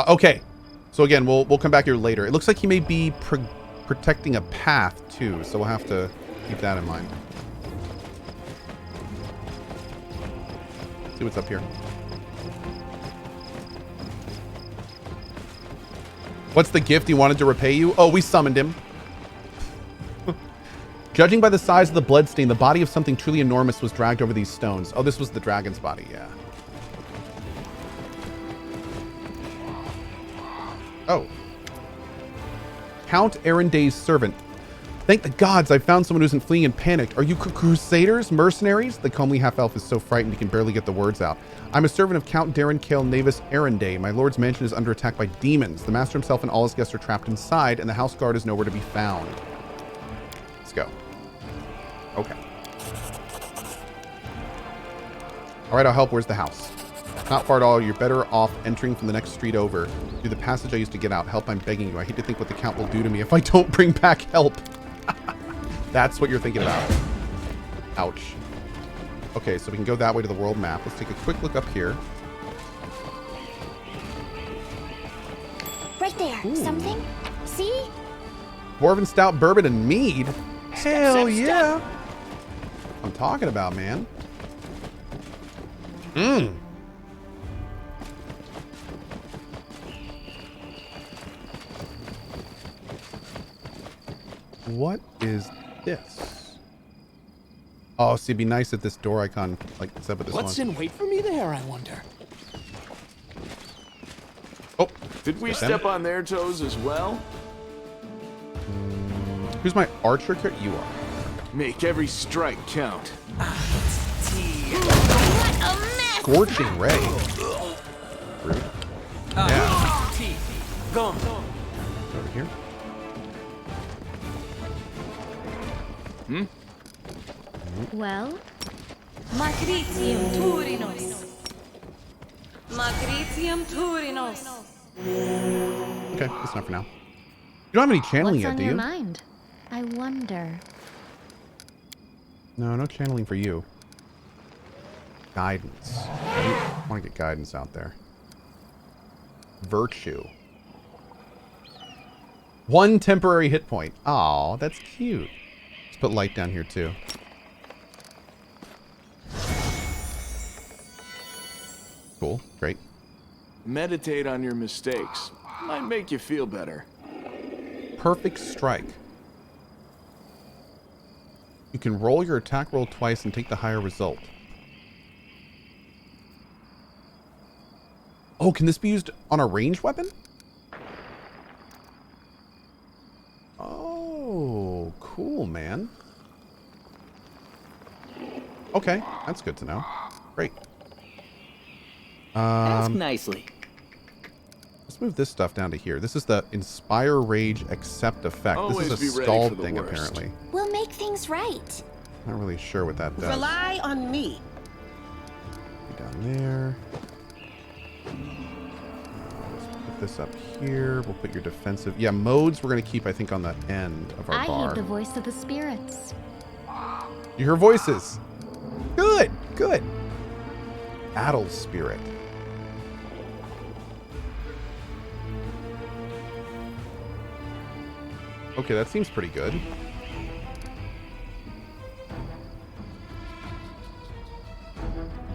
Okay. So again, we'll come back here later. It looks like he may be protecting a path too, so we'll have to keep that in mind. See what's up here. What's the gift he wanted to repay you? Oh, we summoned him. Judging by the size of the bloodstain, the body of something truly enormous was dragged over these stones. Oh, this was the dragon's body, yeah. Oh. Count Arenday's servant. Thank the gods I found someone who isn't fleeing and panicked. Are you crusaders? Mercenaries? The comely half-elf is so frightened he can barely get the words out. I'm a servant of Count Darren Kale Navis Arenday. My lord's mansion is under attack by demons. The master himself and all his guests are trapped inside, and the house guard is nowhere to be found. Let's go. Okay. All right, I'll help. Where's the house? Not far at all. You're better off entering from the next street over. Through the passage I used to get out. Help, I'm begging you. I hate to think what the Count will do to me if I don't bring back help. That's what you're thinking about. Ouch. Okay, so we can go that way to the world map. Let's take a quick look up here. Right there. Ooh. Something? See? Dwarven Stout Bourbon and Mead. Hell step, yeah. I'm talking about, man. Mmm. What is this? Oh, see, it'd be nice if this door icon, like, set with this What's one. in wait for me there, I wonder? Oh, Did we step on their toes as well? who's my archer character? You are. Make every strike count. What a mess! Scorching Ray. Rude. Yeah. Go. Over here. Well, Magritium Turinos. Magritium Turinos. Okay, that's enough for now. You don't have any channeling what's yet, on do your you? mind? I wonder. No, no channeling for you. Guidance. I want to get guidance out there. Virtue. 1 temporary hit point. Aw, that's cute. Let's put light down here too. Cool, great. Meditate on your mistakes. Might make you feel better. Perfect strike. You can roll your attack roll twice and take the higher result. Oh, can this be used on a ranged weapon? Oh, cool, man. Okay, that's good to know. Great. Ask nicely. Let's move this stuff down to here. This is the Inspire Rage Accept effect. Always This be is a ready stalled for the thing, worst. apparently. we'll make things right. Not really sure what that does. Rely on me. Down there. Let's put this up here. We'll put your defensive. Yeah, modes we're going to keep, I think, on the end of our I bar. heed the voice of the spirits. You hear voices. Good, good. Battle Spirit. Okay, that seems pretty good.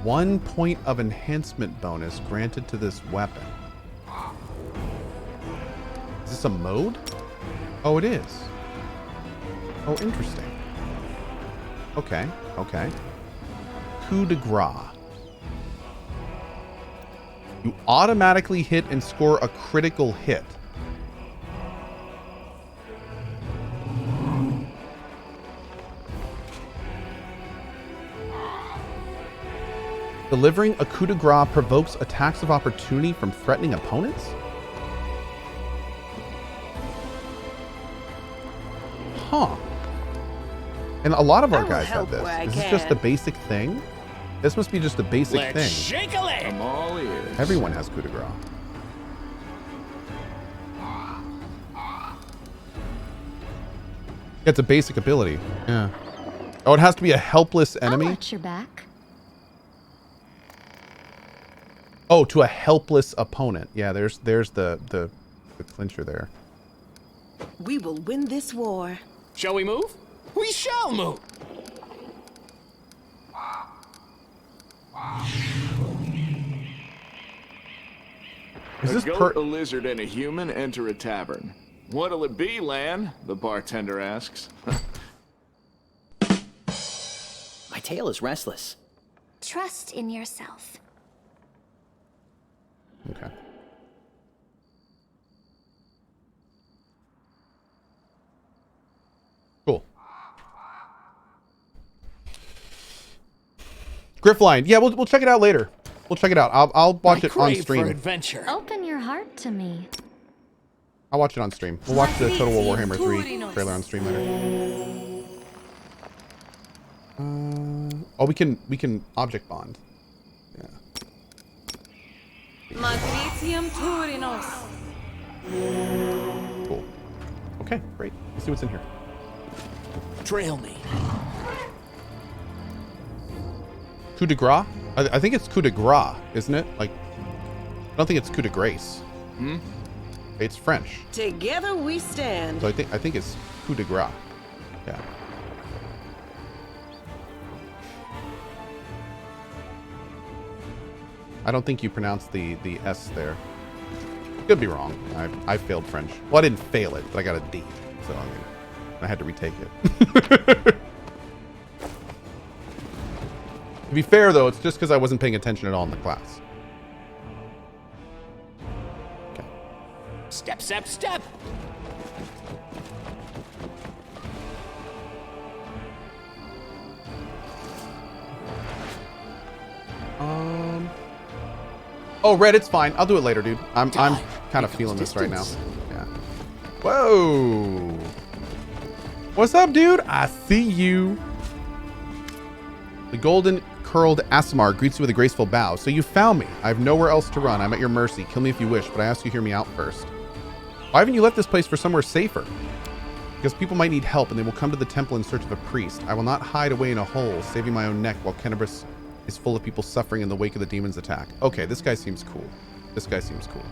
One point of enhancement bonus granted to this weapon. Is this a mode? Oh, it is. Oh, interesting. Okay, okay. Coup de grace. You automatically hit and score a critical hit. Delivering a coup de grace provokes attacks of opportunity from threatening opponents? Huh. And a lot of our guys have this. Is this just a basic thing? This must be just a basic thing. Shake a leg. I'm all ears. Everyone has coup de grace. It's a basic ability. Yeah. Oh, it has to be a helpless enemy? I'll watch your back. Oh, to a helpless opponent. Yeah, there's the clincher there. We will win this war. Shall we move? We shall move. Is A this goat, a lizard, and a human enter a tavern. What'll it be, Lan? The bartender asks. My tail is restless. Trust in yourself. Okay. Cool. Griffline. Yeah, we'll check it out later. We'll check it out. I'll watch it on For stream. adventure. Open your heart to me. I'll watch it on stream. We'll watch the Total War Warhammer 3 trailer on stream later. Oh, we can object bond. Yeah. Matritium Turinos. Cool. Okay, great. Let's see what's in here. Trail me. Coup de grace? I think it's coup de grace, isn't it? Like, I don't think it's coup de grace. It's French, Together we stand. so I think it's coup de grace. Yeah. I don't think you pronounced the S there. Could be wrong. I failed French. Well, I didn't fail it, but I got a D, so I mean, I had to retake it. To be fair, though, it's just because I wasn't paying attention at all in the class. Okay. Step, step, step. Oh, Red, it's fine. I'll do it later, dude. I'm kind of feeling this right now. Yeah. Whoa. What's up, dude? I see you. The golden curled Asimar greets you with a graceful bow. So you found me. I have nowhere else to run. I'm at your mercy. Kill me if you wish, but I ask you hear me out first. Why haven't you left this place for somewhere safer? Because people might need help and they will come to the temple in search of a priest. I will not hide away in a hole, saving my own neck while Kenabris is full of people suffering in the wake of the demon's attack. Okay, this guy seems cool. This guy seems cool.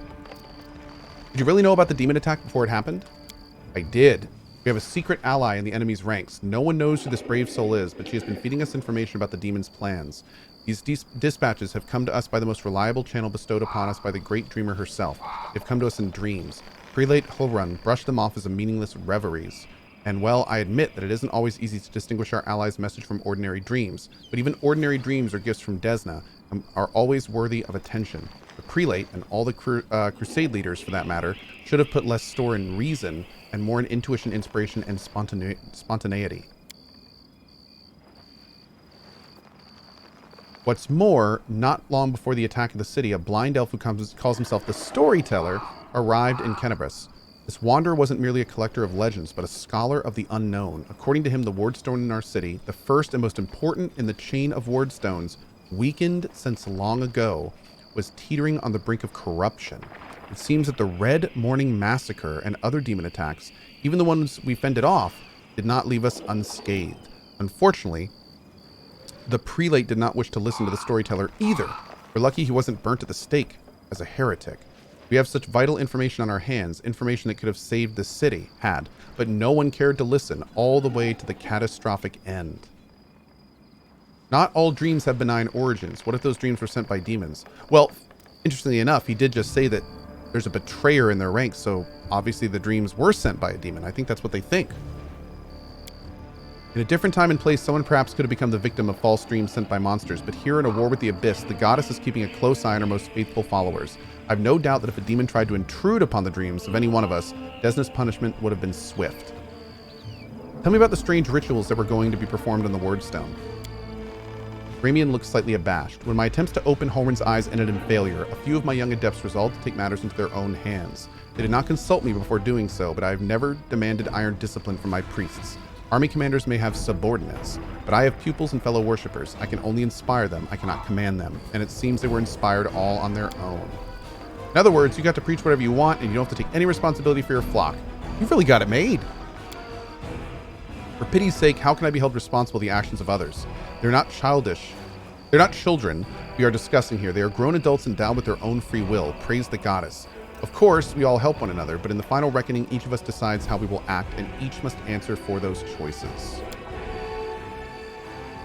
Did you really know about the demon attack before it happened? I did. We have a secret ally in the enemy's ranks. No one knows who this brave soul is, but she has been feeding us information about the demon's plans. These dispatches have come to us by the most reliable channel bestowed upon us by the great dreamer herself. They've come to us in dreams. Prelate Hulrun brushed them off as a meaningless reveries. And well, I admit that it isn't always easy to distinguish our allies' message from ordinary dreams, but even ordinary dreams or gifts from Desna are always worthy of attention. The prelate, and all the crusade leaders for that matter, should have put less store in reason and more in intuition, inspiration, and spontaneity. What's more, not long before the attack of the city, a blind elf who calls himself the Storyteller arrived in Kenabris. This wanderer wasn't merely a collector of legends, but a scholar of the unknown. According to him, the wardstone in our city, the first and most important in the chain of wardstones, weakened since long ago, was teetering on the brink of corruption. It seems that the Red Morning Massacre and other demon attacks, even the ones we fended off, did not leave us unscathed. Unfortunately, the prelate did not wish to listen to the storyteller either. We're lucky he wasn't burnt at the stake as a heretic. We have such vital information on our hands, information that could have saved the city, but no one cared to listen all the way to the catastrophic end. Not all dreams have benign origins. What if those dreams were sent by demons? Well, interestingly enough, he did just say that there's a betrayer in their ranks, so obviously the dreams were sent by a demon. I think that's what they think. In a different time and place, someone perhaps could have become the victim of false dreams sent by monsters, but here in a war with the Abyss, the goddess is keeping a close eye on her most faithful followers. I have no doubt that if a demon tried to intrude upon the dreams of any one of us, Desna's punishment would have been swift. Tell me about the strange rituals that were going to be performed on the Wordstone. Ramien looked slightly abashed. When my attempts to open Holman's eyes ended in failure, a few of my young adepts resolved to take matters into their own hands. They did not consult me before doing so, but I have never demanded iron discipline from my priests. Army commanders may have subordinates, but I have pupils and fellow worshippers. I can only inspire them, I cannot command them, and it seems they were inspired all on their own. In other words, you got to preach whatever you want, and you don't have to take any responsibility for your flock. You've really got it made. For pity's sake, how can I be held responsible for the actions of others? They're not childish. They're not children we are discussing here. They are grown adults endowed with their own free will. Praise the goddess. Of course, we all help one another, but in the final reckoning, each of us decides how we will act, and each must answer for those choices.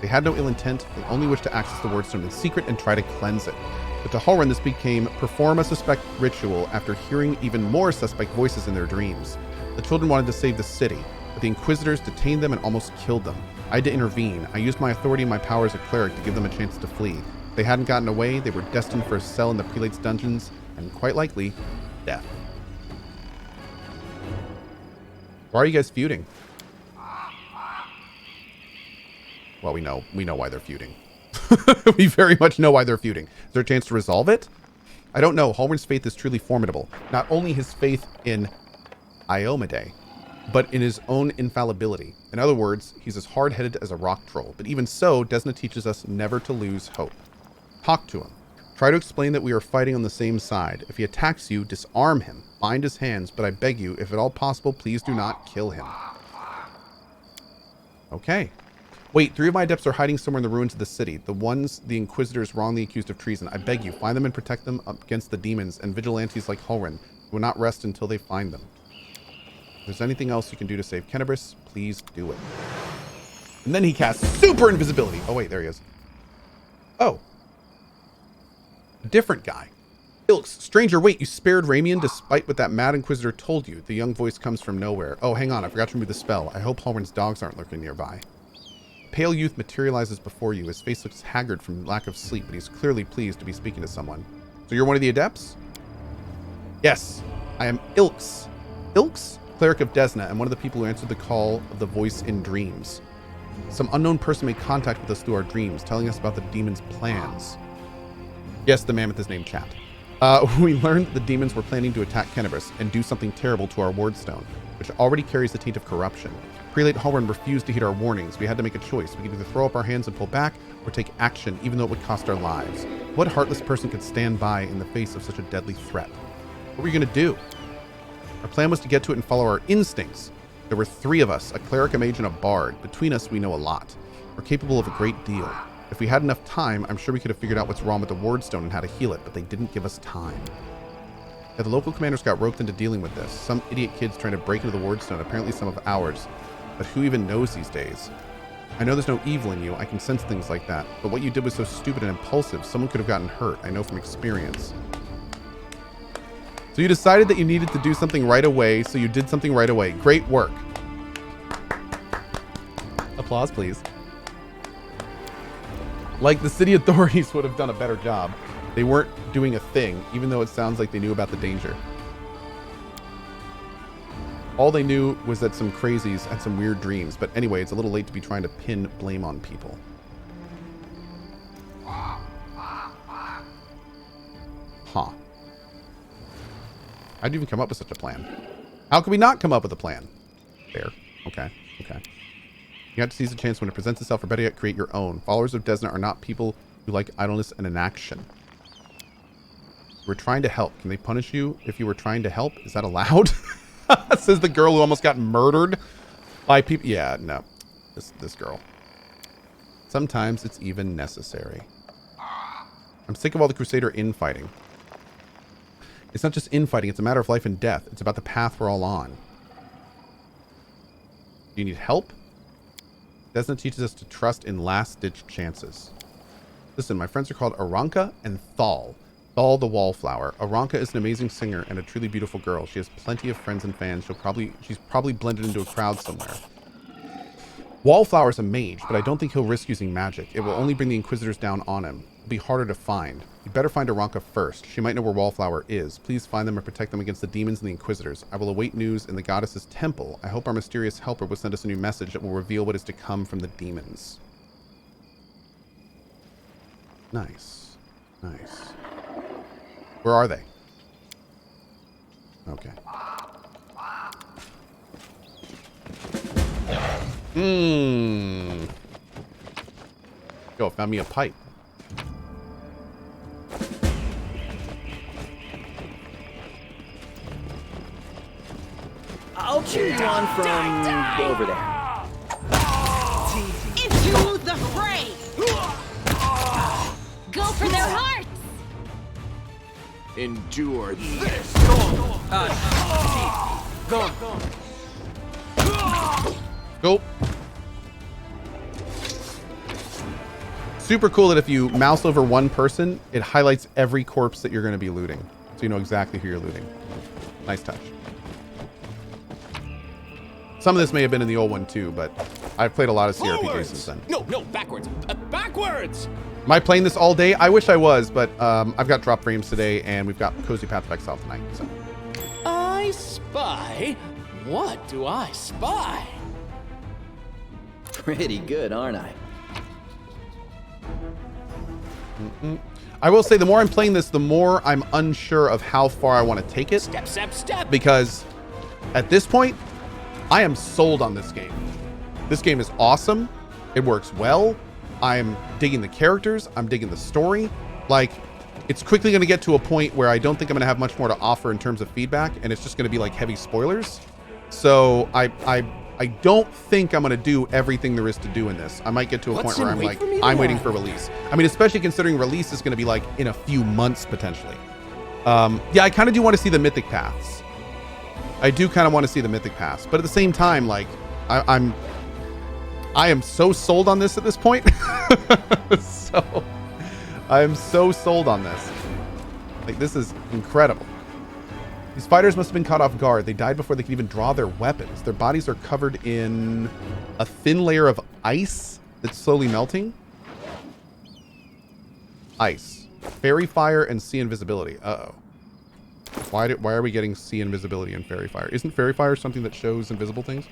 They had no ill intent. They only wished to access the Wordstone in secret and try to cleanse it. But to Halrin, this became perform a suspect ritual after hearing even more suspect voices in their dreams. The children wanted to save the city, but the Inquisitors detained them and almost killed them. I had to intervene. I used my authority and my power as a cleric to give them a chance to flee. If they hadn't gotten away, they were destined for a cell in the Prelate's dungeons, and quite likely, death. Why are you guys feuding? Well, we know why they're feuding. We very much know why they're feuding. Is there a chance to resolve it? I don't know. Halrin's faith is truly formidable. Not only his faith in Iomedae, but in his own infallibility. In other words, he's as hard-headed as a rock troll. But even so, Desna teaches us never to lose hope. Talk to him. Try to explain that we are fighting on the same side. If he attacks you, disarm him. Bind his hands, but I beg you, if at all possible, please do not kill him. Okay. Wait, 3 of my adepts are hiding somewhere in the ruins of the city. The ones the Inquisitors wrongly accused of treason. I beg you, find them and protect them against the demons and vigilantes like Halrin, who will not rest until they find them. If there's anything else you can do to save Kenabris, please do it. And then he casts super invisibility. Oh, wait, there he is. Oh. A different guy. Ilkes, stranger, wait, you spared Ramien despite what that mad Inquisitor told you. The young voice comes from nowhere. Oh, hang on, I forgot to remove the spell. I hope Halrin's dogs aren't lurking nearby. Pale youth materializes before you. His face looks haggard from lack of sleep, but he's clearly pleased to be speaking to someone. So you're one of the adepts? Yes, I am Ilkes. Ilkes? Cleric of Desna, and one of the people who answered the call of the voice in dreams. Some unknown person made contact with us through our dreams, telling us about the demon's plans. Yes, the mammoth is named Chat. We learned that the demons were planning to attack Kenabris and do something terrible to our Wordstone, which already carries the taint of corruption. Prelate Halrin refused to heed our warnings. We had to make a choice. We could either throw up our hands and pull back, or take action, even though it would cost our lives. What heartless person could stand by in the face of such a deadly threat? What were you going to do? Our plan was to get to it and follow our instincts. There were 3 of us, a cleric, a mage, and a bard. Between us, we know a lot. We're capable of a great deal. If we had enough time, I'm sure we could have figured out what's wrong with the Wordstone and how to heal it, but they didn't give us time. Yeah, the local commanders got roped into dealing with this. Some idiot kids trying to break into the Wordstone, apparently some of ours. But who even knows these days? I know there's no evil in you. I can sense things like that. But what you did was so stupid and impulsive. Someone could have gotten hurt. I know from experience. So you decided that you needed to do something right away, so you did something right away. Great work. Applause, please. Like the city authorities would have done a better job. They weren't doing a thing, even though it sounds like they knew about the danger. All they knew was that some crazies had some weird dreams. But anyway, it's a little late to be trying to pin blame on people. Huh. How'd you even come up with such a plan? How could we not come up with a plan? Fair. Okay. Okay. You have to seize the chance when it presents itself, or better yet, create your own. Followers of Desna are not people who like idleness and inaction. We're trying to help. Can they punish you if you were trying to help? Is that allowed? Says the girl who almost got murdered by people. Yeah, no. This girl. Sometimes it's even necessary. I'm sick of all the Crusader infighting. It's not just infighting, it's a matter of life and death. It's about the path we're all on. Do you need help? Desna teaches us to trust in last-ditch chances. Listen, my friends are called Aranka and Thal. Thal the Wallflower. Aranka is an amazing singer and a truly beautiful girl. She has plenty of friends and fans. She's probably blended into a crowd somewhere. Wallflower is a mage, but I don't think he'll risk using magic. It will only bring the Inquisitors down on him. It'll be harder to find. You better find Aranka first. She might know where Wallflower is. Please find them and protect them against the demons and the Inquisitors. I will await news in the goddess's temple. I hope our mysterious helper will send us a new message that will reveal what is to come from the demons. Nice. Nice. Where are they? Okay. Yo, found me a pipe. I'll choose one from over there. Into the fray! For their hearts! Endure this. Go. Super cool that if you mouse over one person, it highlights every corpse that you're going to be looting. So you know exactly who you're looting. Nice touch. Some of this may have been in the old one too, but I've played a lot of CRPGs since then. No, backwards. Backwards! Am I playing this all day? I wish I was, but I've got drop frames today, and we've got Cozy Path of Exile tonight. So. I spy? What do I spy? Pretty good, aren't I? I will say the more I'm playing this, the more I'm unsure of how far I want to take it. Step. Because at this point, I am sold on this game. This game is awesome. It works well. I'm digging the characters. I'm digging the story. Like, it's quickly going to get to a point where I don't think I'm going to have much more to offer in terms of feedback, and it's just going to be like heavy spoilers. So I don't think I'm going to do everything there is to do in this. I might get to a point where I'm like, I'm waiting for release. I mean, especially considering release is going to be like in a few months potentially. Yeah, I kind of do want to see the mythic paths. I do kind of want to see the mythic paths, but at the same time, like I am so sold on this at this point. So I am so sold on this. Like, this is incredible. These fighters must have been caught off guard. They died before they could even draw their weapons. Their bodies are covered in a thin layer of ice that's slowly melting. Ice. Fairy fire and sea invisibility. Uh-oh. Why are we getting sea invisibility and fairy fire? Isn't fairy fire something that shows invisible things?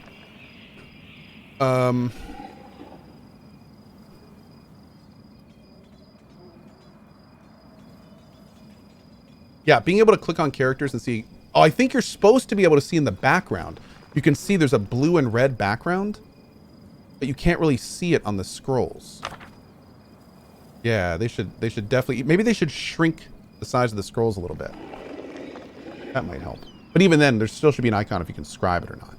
Yeah, being able to click on characters and see... Oh, I think you're supposed to be able to see in the background. You can see there's a blue and red background, but you can't really see it on the scrolls. Yeah, they should definitely... Maybe they should shrink the size of the scrolls a little bit. That might help. But even then, there still should be an icon if you can scribe it or not.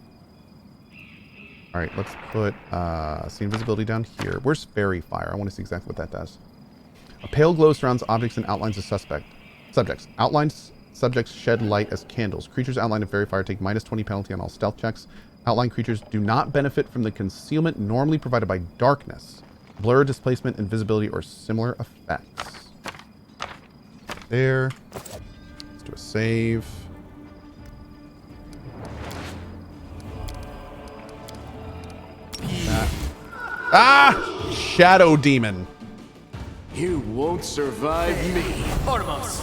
All right, let's put see invisibility down here. Where's fairy fire? I want to see exactly what that does. A pale glow surrounds objects and outlines a subjects. Outlines subjects shed light as candles. Creatures outlined in fairy fire take -20 penalty on all stealth checks. Outlined creatures do not benefit from the concealment normally provided by darkness, blur, displacement, invisibility, or similar effects. There. Let's do a save. Ah! Shadow Demon. You won't survive me. Ormos.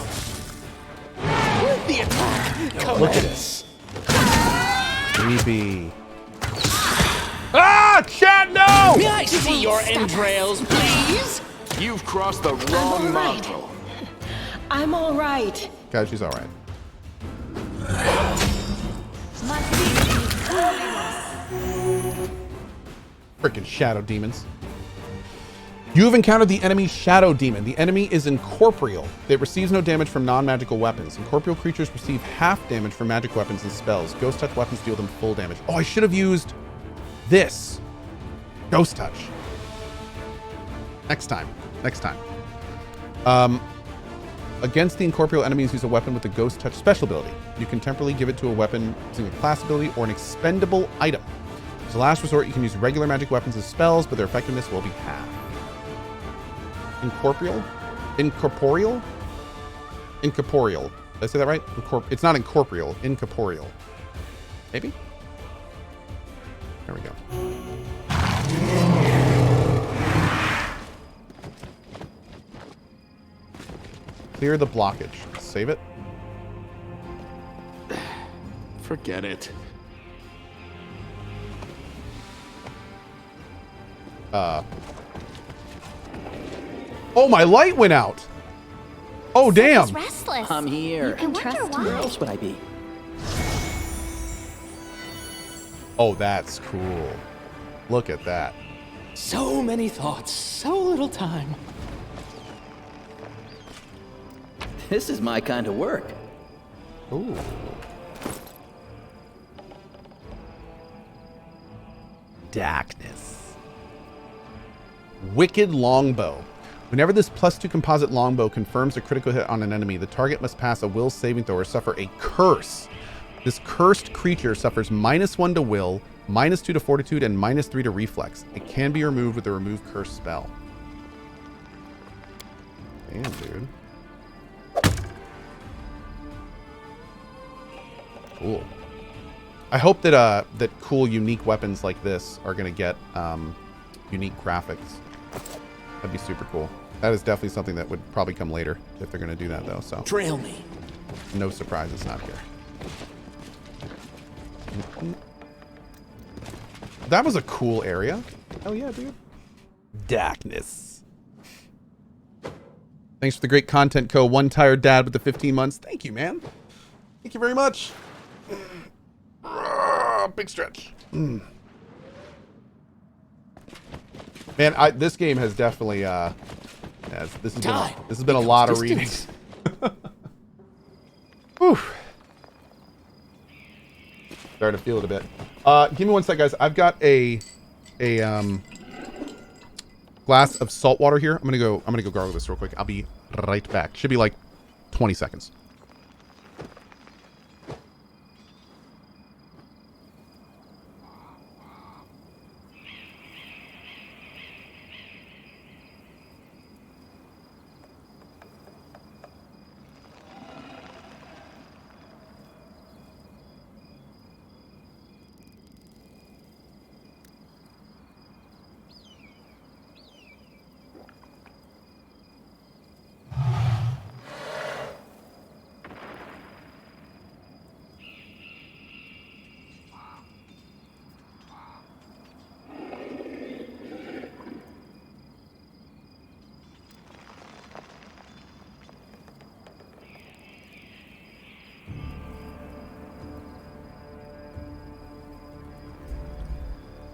With the attack. Look at this. BB. Ah! Chat, no! May I see your entrails, please? You've crossed the wrong all right. module. I'm all right. Guys, she's all right. Freaking shadow demons. You have encountered the enemy Shadow Demon. The enemy is incorporeal. It receives no damage from non-magical weapons. Incorporeal creatures receive half damage from magic weapons and spells. Ghost touch weapons deal them full damage. Oh, I should have used this. Ghost touch. Next time. Against the incorporeal enemies, use a weapon with the Ghost Touch special ability. You can temporarily give it to a weapon using a class ability or an expendable item. As a last resort, you can use regular magic weapons as spells, but their effectiveness will be half. Incorporeal? Did I say that right? It's not incorporeal. Incorporeal. Maybe? There we go. Clear the blockage. Save it. Forget it. Oh, my light went out. Oh, damn. He's restless. I'm here. You can trust him. Where else would I be? Oh, that's cool. Look at that. So many thoughts, so little time. This is my kind of work. Ooh. Darkness. Wicked longbow. Whenever this +2 composite longbow confirms a critical hit on an enemy, the target must pass a will saving throw or suffer a curse. This cursed creature suffers -1 to will, -2 to fortitude, and -3 to reflex. It can be removed with a remove curse spell. Damn, dude. Cool. I hope that that cool, unique weapons like this are gonna get unique graphics. That'd be super cool. That is definitely something that would probably come later if they're gonna do that, though. So Trail me. no surprise, it's not here. That was a cool area. Hell yeah, dude. Darkness. Thanks for the great content, Cohh. One tired dad with the 15 months. Thank you, man. Thank you very much. Big stretch. Man, this game has definitely this has been a lot of reading. Whew. Starting to feel it a bit. Give me one sec, guys. I've got a glass of salt water here. I'm gonna go gargle this real quick. I'll be right back. Should be like 20 seconds.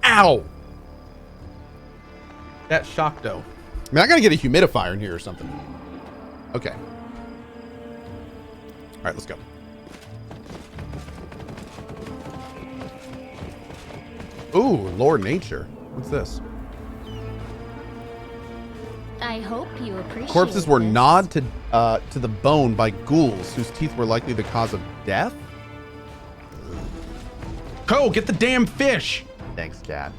Ow! That shocked though. I mean, I gotta get a humidifier in here or something. Okay. All right, let's go. Ooh, Lore Nature. What's this? I hope you appreciate Corpses were this. gnawed to the bone by ghouls whose teeth were likely the cause of death. Cohh, get the damn fish! Thanks, Cat.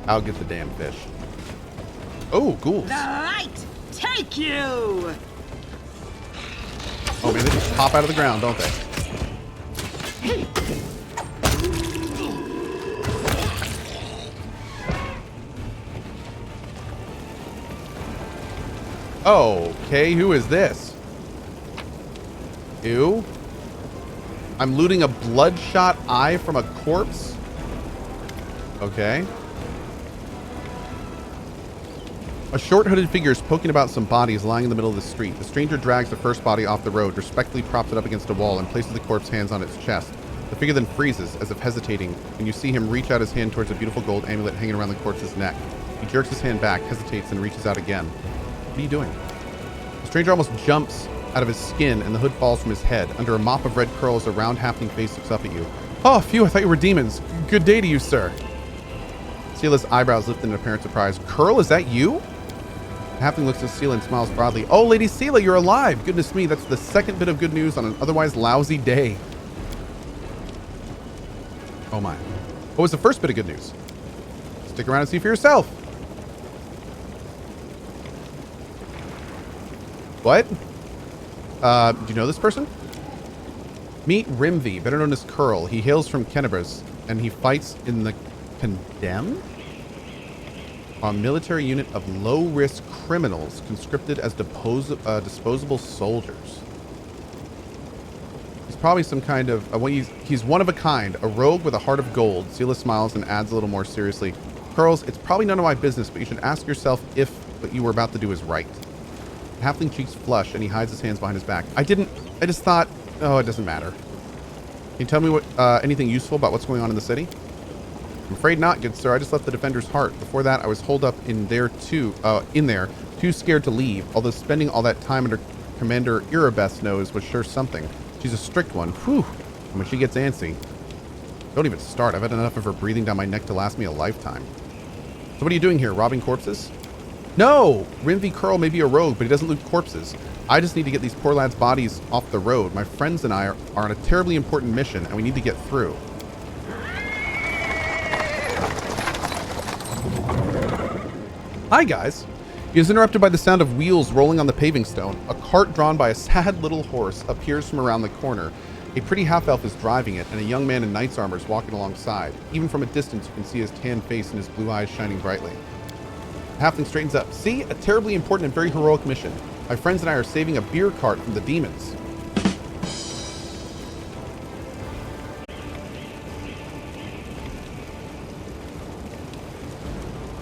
I'll get the damn fish. Oh, ghouls. The light take you! Oh man, they just pop out of the ground, don't they? Okay, who is this? Ew. I'm looting a bloodshot eye from a corpse? Okay. A short hooded figure is poking about some bodies lying in the middle of the street. The stranger drags the first body off the road, respectfully props it up against a wall, and places the corpse hands on its chest. The figure then freezes, as if hesitating, when you see him reach out his hand towards a beautiful gold amulet hanging around the corpse's neck. He jerks his hand back, hesitates, and reaches out again. What are you doing? The stranger almost jumps out of his skin, and the hood falls from his head. Under a mop of red curls, a round halfling face looks up at you. Oh, phew, I thought you were demons. Good day to you, sir. Sela's eyebrows lift in apparent surprise. Curl, is that you? The halfling looks at Sela and smiles broadly. Oh, Lady Sela, you're alive. Goodness me, that's the second bit of good news on an otherwise lousy day. Oh my. What was the first bit of good news? Stick around and see for yourself. What? Do you know this person? Meet Rimvi, better known as Curl. He hails from Kenebris, and he fights in the Condemned? A military unit of low-risk criminals conscripted as disposable soldiers. He's probably some kind of... he's one of a kind, a rogue with a heart of gold. Sela smiles and adds a little more seriously. Curls, it's probably none of my business, but you should ask yourself if what you were about to do is right. The halfling cheeks flush, and he hides his hands behind his back. I just thought... Oh, it doesn't matter. Can you tell me what anything useful about what's going on in the city? I'm afraid not, good sir. I just left the Defender's Heart. Before that, I was holed up in there too, too scared to leave. Although spending all that time under Commander Irabeth's nose was sure something. She's a strict one. Whew. And when she gets antsy, don't even start. I've had enough of her breathing down my neck to last me a lifetime. So what are you doing here? Robbing corpses? No! Rinvi Curl may be a rogue, but he doesn't loot corpses. I just need to get these poor lads' bodies off the road. My friends and I are on a terribly important mission, and we need to get through. Hi, guys. He is interrupted by the sound of wheels rolling on the paving stone. A cart drawn by a sad little horse appears from around the corner. A pretty half-elf is driving it, and a young man in knight's armor is walking alongside. Even from a distance, you can see his tan face and his blue eyes shining brightly. The halfling straightens up. See? A terribly important and very heroic mission. My friends and I are saving a beer cart from the demons.